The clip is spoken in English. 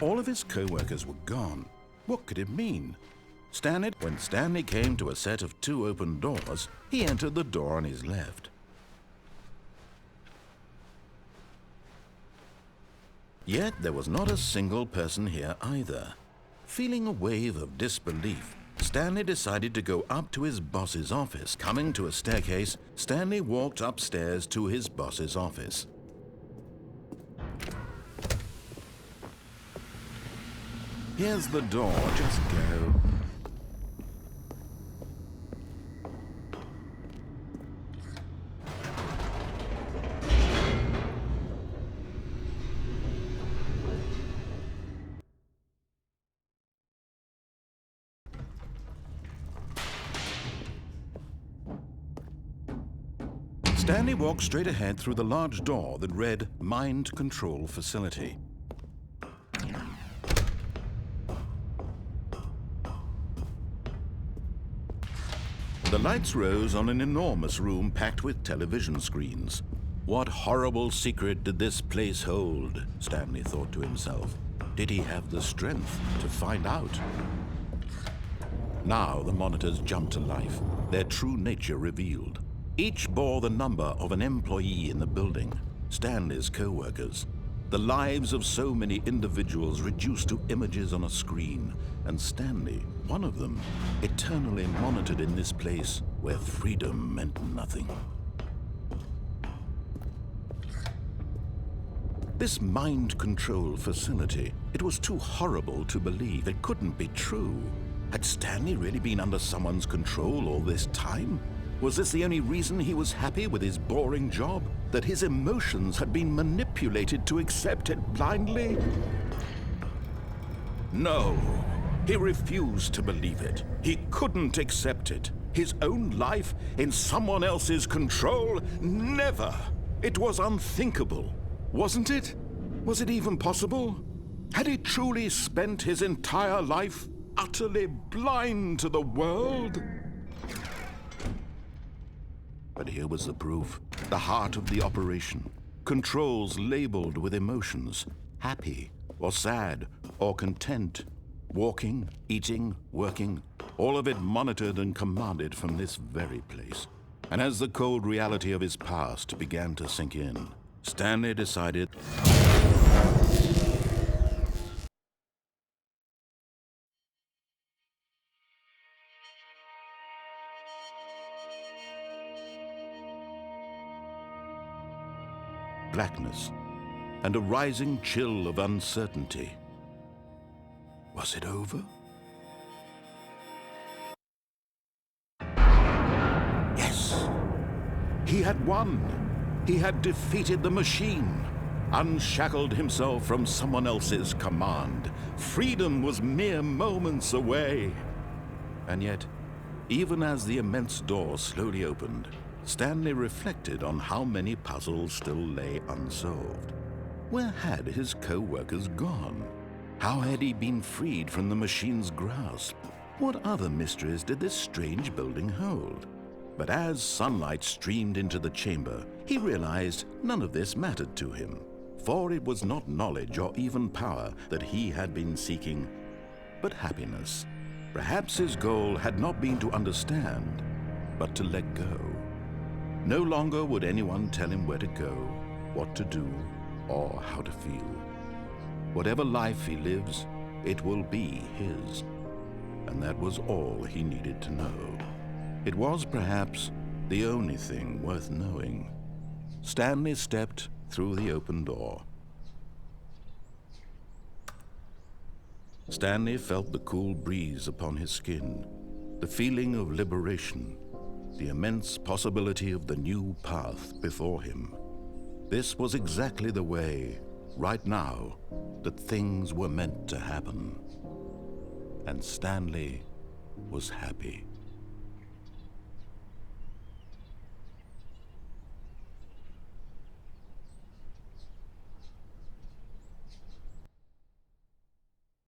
All of his co-workers were gone. What could it mean? When Stanley came to a set of 2 open doors, he entered the door on his left. Yet there was not a single person here either. Feeling a wave of disbelief, Stanley decided to go up to his boss's office. Coming to a staircase, Stanley walked upstairs to his boss's office. Here's the door, just go. Stanley walked straight ahead through the large door that read Mind Control Facility. The lights rose on an enormous room packed with television screens. What horrible secret did this place hold? Stanley thought to himself. Did he have the strength to find out? Now the monitors jumped to life, their true nature revealed. Each bore the number of an employee in the building, Stanley's co-workers. The lives of so many individuals reduced to images on a screen, and Stanley, one of them, eternally monitored in this place where freedom meant nothing. This mind control facility, it was too horrible to believe. It couldn't be true. Had Stanley really been under someone's control all this time? Was this the only reason he was happy with his boring job? That his emotions had been manipulated to accept it blindly? No, he refused to believe it. He couldn't accept it. His own life in someone else's control? Never! It was unthinkable, wasn't it? Was it even possible? Had he truly spent his entire life utterly blind to the world? But here was the proof, the heart of the operation. Controls labeled with emotions, happy or sad or content. Walking, eating, working, all of it monitored and commanded from this very place. And as the cold reality of his past began to sink in, Stanley decided blackness and a rising chill of uncertainty. Was it over? Yes! He had won! He had defeated the machine, unshackled himself from someone else's command. Freedom was mere moments away. And yet, even as the immense door slowly opened, Stanley reflected on how many puzzles still lay unsolved. Where had his co-workers gone? How had he been freed from the machine's grasp? What other mysteries did this strange building hold? But as sunlight streamed into the chamber, he realized none of this mattered to him, for it was not knowledge or even power that he had been seeking, but happiness. Perhaps his goal had not been to understand, but to let go. No longer would anyone tell him where to go, what to do, or how to feel. Whatever life he lives, it will be his. And that was all he needed to know. It was perhaps the only thing worth knowing. Stanley stepped through the open door. Stanley felt the cool breeze upon his skin, the feeling of liberation, the immense possibility of the new path before him. This was exactly the way, right now, that things were meant to happen. And Stanley was happy.